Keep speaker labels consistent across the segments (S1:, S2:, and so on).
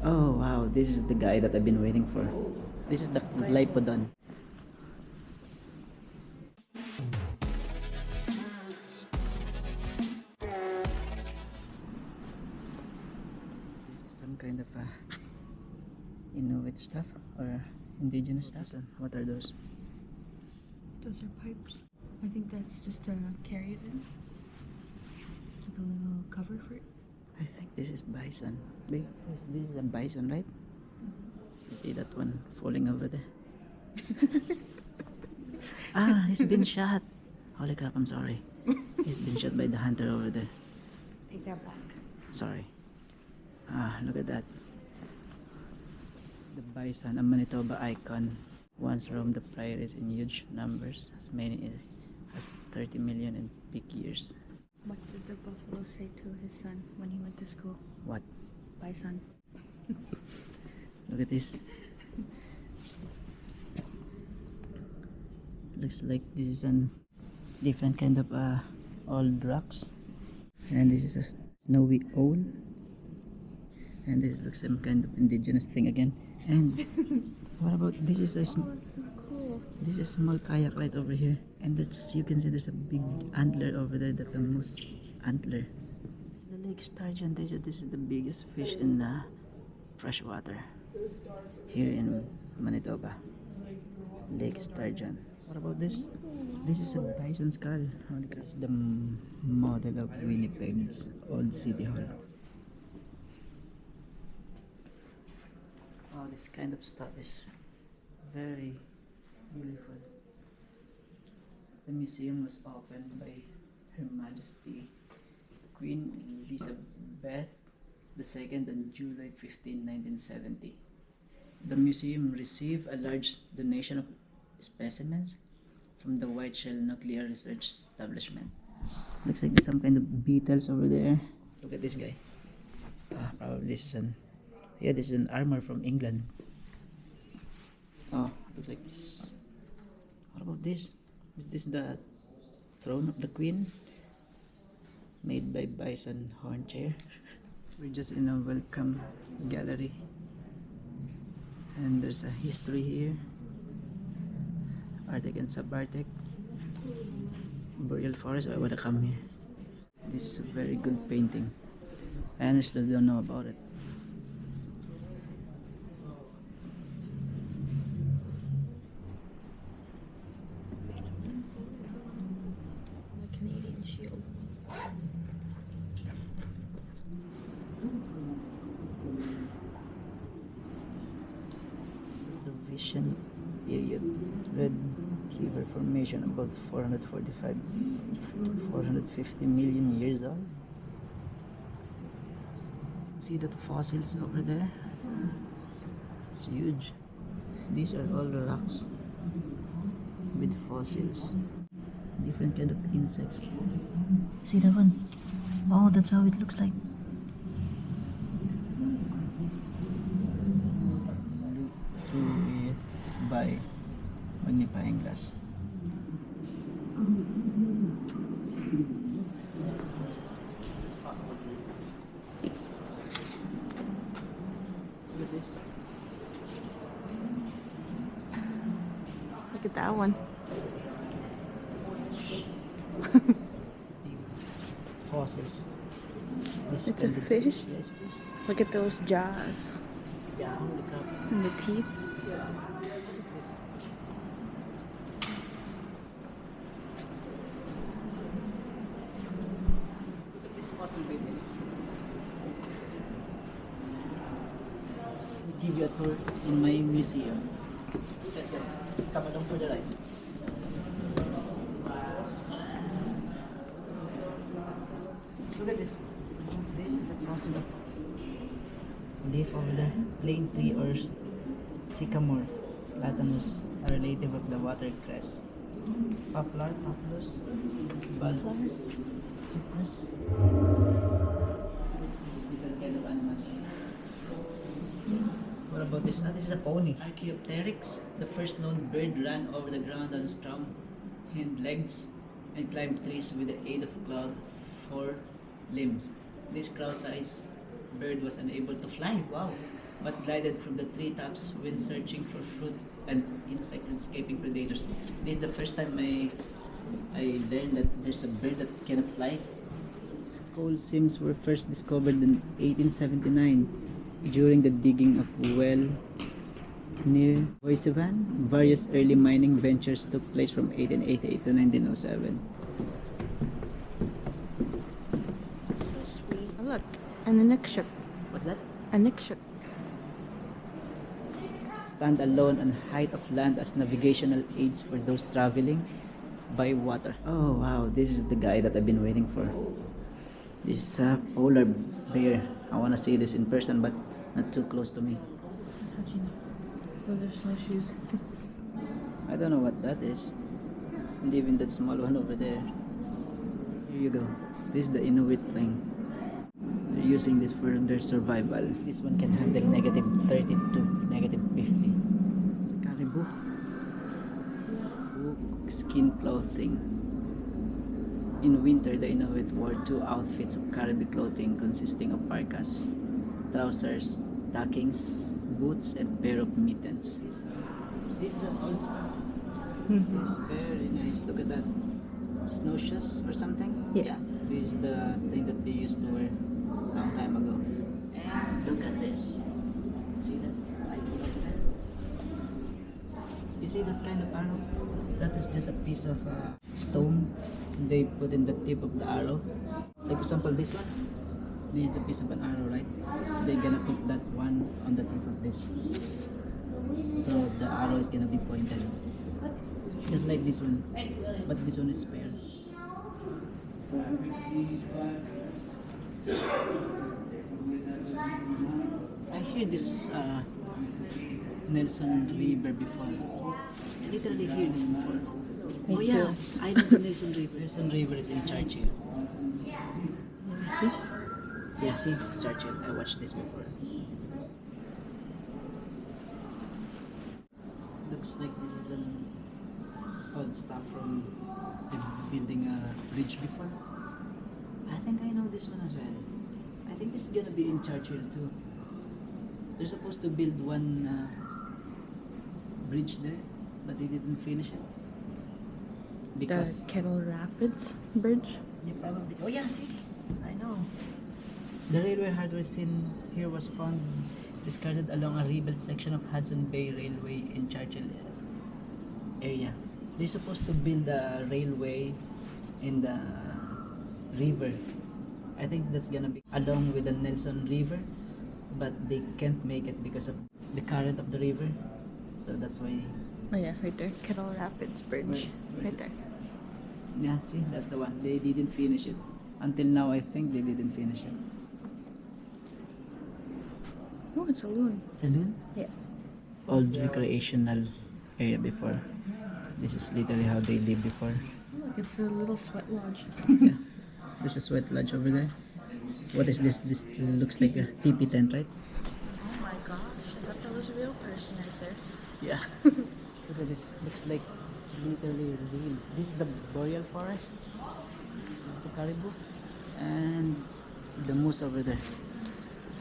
S1: Oh wow, this is the guy that I've been waiting for. This is the Glypodon. This is some kind of Inuit stuff or indigenous stuff. What are those?
S2: Those are pipes. I think that's just to carry it in. It's like a little cover for it.
S1: I think this is bison. This is a bison, right? You see that one falling over there? Ah, he's been shot. Holy crap, I'm sorry. He's been shot by the hunter over there.
S2: Take that back.
S1: Sorry. Ah, look at that. The bison, a Manitoba icon, once roamed the prairies in huge numbers, as many as 30 million in peak years.
S2: What did the buffalo say to his son when he went to school?
S1: What?
S2: Bison.
S1: Look at this. Looks like this is an different kind of old rocks. And this is a snowy owl. And this looks some kind of indigenous thing again. And what about this is a
S2: Oh, it's so cool.
S1: this is a small kayak right over here. And that's, you can see there's a big antler over there. That's a moose antler. It's the lake sturgeon. This is the biggest fish in freshwater here in Manitoba. Lake sturgeon. What about this? This is a bison skull. It's the model of Winnipeg's old city hall. Oh, this kind of stuff is very beautiful. The museum was opened by Her Majesty Queen Elizabeth II on July 15, 1970. The museum received a large donation of specimens from the Whiteshell Nuclear Research Establishment. Looks like there's some kind of beetles over there. Look at this guy. Probably this is this is an armor from England. Oh, looks like this. What about this? Is this the throne of the queen? Made by bison horn chair. We're just in a welcome gallery. And there's a history here. Arctic and subarctic. Boreal forest. I wanna come here. This is a very good painting. I honestly don't know about it.
S2: The Canadian Shield.
S1: The Vision period. Red River Formation about 445 to 450 million years old. See the fossils over there? It's huge. These are all rocks with fossils. Different kind of insects. See that one? Oh, that's how it looks like. Look through it by magnifying glass. Look at this.
S2: Look at that one.
S1: Fossils. This
S2: It's a
S1: kind of-
S2: fish?
S1: Yes, fish.
S2: Look at those jaws
S1: Yeah, holy crap.
S2: and the teeth.
S1: What is this? Look at this fossil baby. I'll give you a tour in my museum. Let's go. Come along for the ride. Look at this. This is a fossil leaf over there. Plain tree or sycamore, platanus, a relative of the watercress. Poplar, populus, bulb, cypress. This is different kind of animals. What about this? This is a pony. Archaeopteryx, the first known bird, ran over the ground on strong hind legs and climbed trees with the aid of clawed fore limbs. This crow-sized bird was unable to fly. Wow! but glided from the treetops when searching for fruit and insects and escaping predators. This is the first time I learned that there's a bird that cannot fly. Coal seams were first discovered in 1879 during the digging of a well near Boisevan. Various early mining ventures took place from 1888 to 1907.
S2: So sweet. Oh, look, an anekshuk.
S1: What's that?
S2: Anekshuk.
S1: Stand alone on height of land as navigational aids for those traveling by water. Oh wow, this is the guy that I've been waiting for. This is a polar bear. I want to see this in person, but not too close to me.
S2: Well, there's snowshoes.
S1: I don't know what that is. And even that small one over there. Here you go. This is the Inuit thing. They're using this for their survival. This one can handle -30 to -50. It's a caribou. Wool skin clothing. In winter, the Inuit wore 2 outfits of caribou clothing consisting of parkas, trousers, stockings, boots, and pair of mittens. This is an old stuff. It's very nice. Look at that. Snowshoes or something?
S2: Yeah.
S1: This is the thing that they used to wear a long time ago. And look at this. See that rifle over there? You see that kind of arrow? That is just a piece of stone they put in the tip of the arrow. Like for example, this one. This is the piece of an arrow, right? They're gonna put that one on the tip of this. So the arrow is gonna be pointed. Just like this one. But this one is spare. I hear this Nelson River before. I literally hear this before.
S2: Me
S1: Oh yeah,
S2: too.
S1: I know the Nelson River. Nelson River is in Churchill.
S2: See?
S1: Yeah, see, it's Churchill. I watched this before. Looks like this is an old stuff from the building a bridge before. I think I know this one as well. I think this is gonna be in Churchill too. They're supposed to build one bridge there, but they didn't finish it. Because
S2: The Kettle Rapids Bridge.
S1: yeah, probably. Oh yeah, see, I know. The railway hardware seen here was found discarded along a rebuilt section of Hudson Bay Railway in Churchill area. They're supposed to build a railway in the river. I think that's gonna be along with the Nelson River, but they can't make it because of the current of the river. So that's why.
S2: Oh yeah, right there. Kettle Rapids Bridge.
S1: Where is
S2: Right there.
S1: Yeah, see, that's the one. They didn't finish it. Until now, I think they didn't finish it.
S2: Oh, it's a loon.
S1: Saloon?
S2: Yeah.
S1: Old recreational area before. This is literally how they lived before.
S2: Look, it's a little sweat lodge.
S1: Yeah. There's a sweat lodge over there. What is this? This looks like a teepee tent, right?
S2: Oh my gosh, I thought that was a real person right there.
S1: Yeah. Look at this. Looks like it's literally real. This is the boreal forest. This is the caribou. And the moose over there.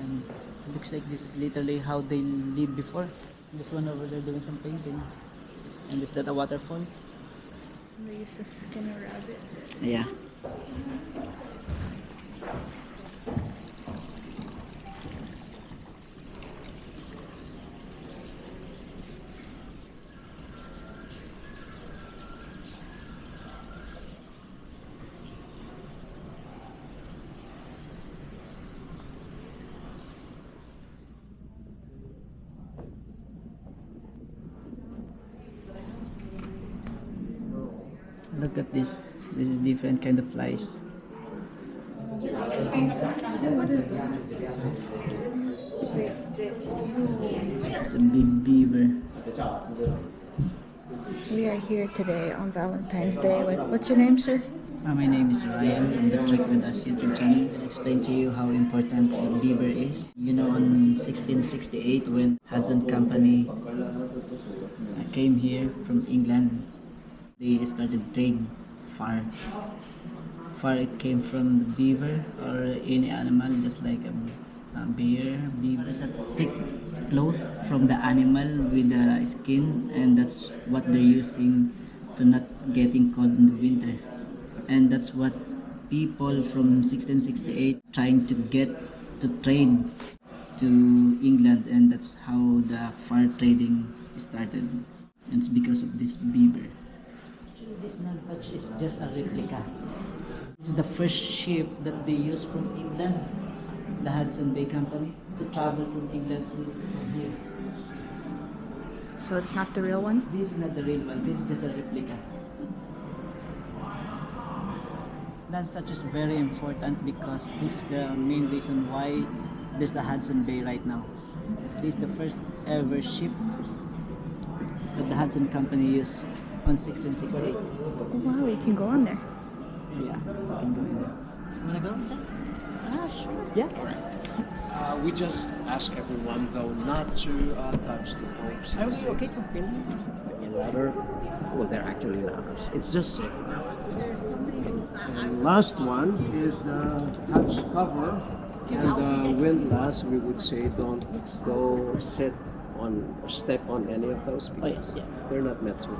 S1: And it looks like this is literally how they lived before. This one over there doing some painting. And is that a waterfall?
S2: Somebody used to skin a rabbit.
S1: Yeah. Look at this. This is different kind of flies.
S2: What is that?
S1: It's a big beaver.
S2: We are here today on Valentine's Day. What's your name, sir?
S1: My name is Ryan from the Trek with Us YouTube channel. I'll explain to you how important the beaver is. You know, in 1668 when Hudson Company came here from England, they started trade far. Far it came from the beaver or any animal, just like beaver is a thick cloth from the animal with the skin, and that's what they're using to not getting cold in the winter. And that's what people from 1668 trying to get to trade to England, and that's how the fur trading started. And it's because of this beaver. Actually, this Nonsuch is just a replica. This is the first ship that they used from England, the Hudson Bay Company, to travel from England to here.
S2: So it's not the real one?
S1: This is not the real one, this is just a replica. Nonsuch is very important because this is the main reason why there's a Hudson Bay right now. This is the first ever ship that the Hudson Company used on 1668.
S2: Oh, wow, you can go on there.
S1: Yeah, you can go in there. You wanna go inside?
S2: Ah, sure.
S1: Yeah.
S3: We just ask everyone though not to touch the pipes.
S1: Are we okay to film?
S3: In ladder, well, they're actually ladders. It's just safe. And last one is the hatch cover and the windlass. We would say don't go sit on or step on any of those because
S1: yeah.
S3: they're not meant to.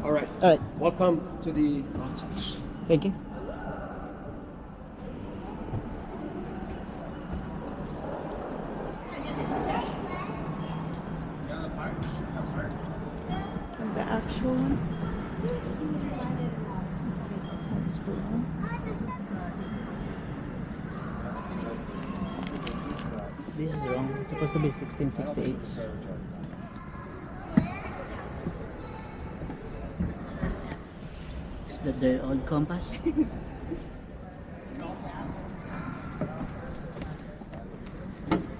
S3: All right.
S1: All right,
S3: Welcome to the Nonsuch.
S1: thank you.
S2: The actual one? That's below.
S1: This is wrong. It's supposed to be 1668. Is that their old compass?
S2: I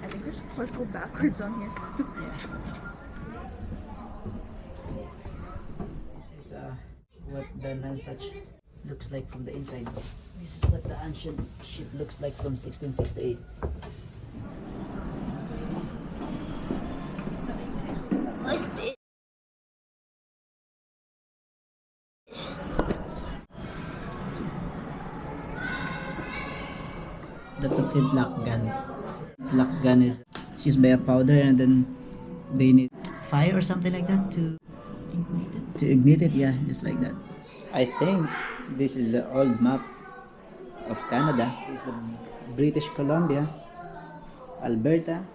S2: think we're supposed to go backwards on here.
S1: This is what the Nonsuch looks like from the inside. This is what the ancient ship looks like from 1668.
S2: What's this?
S1: That's a flintlock gun. Flintlock gun is used by a powder, and then they need fire or something like that to ignite it. To ignite it, yeah, just like that. I think this is the old map of Canada. This is the British Columbia, Alberta,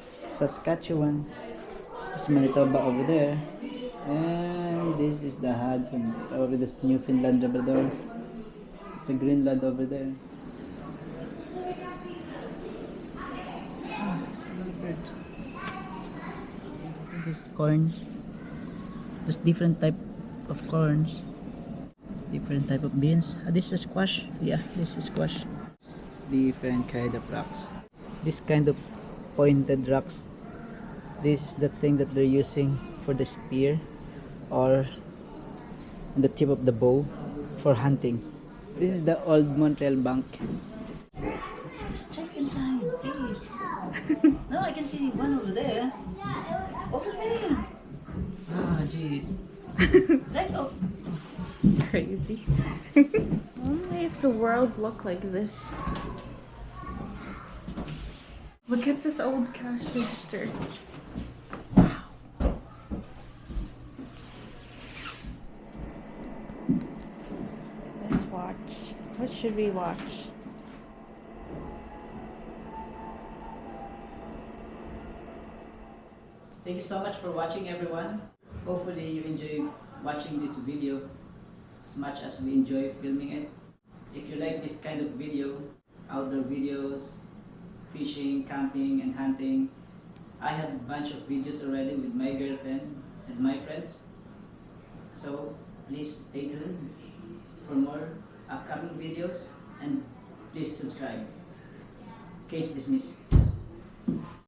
S1: Saskatchewan, there's Manitoba over there, and this is the Hudson over this Newfoundland Labrador. It's a Greenland over there. Birds. This corn, just different type of corns, different type of beans. This is squash. Yeah, this is squash. Different kind of rocks. This kind of pointed rocks. This is the thing that they're using for the spear, or on the tip of the bow for hunting. This is the old Montreal Bank. Just check inside, please. No, I can see one over there. Over there. Ah, jeez. Right up.
S2: Crazy. Only if the world looked like this. Look at this old cash register. Wow. Let's watch. What should we watch?
S1: Thank you so much for watching, everyone. Hopefully you enjoy watching this video as much as we enjoy filming it. If you like this kind of video, outdoor videos, fishing, camping, and hunting, I have a bunch of videos already with my girlfriend and my friends. So please stay tuned for more upcoming videos, and please subscribe. Case dismissed.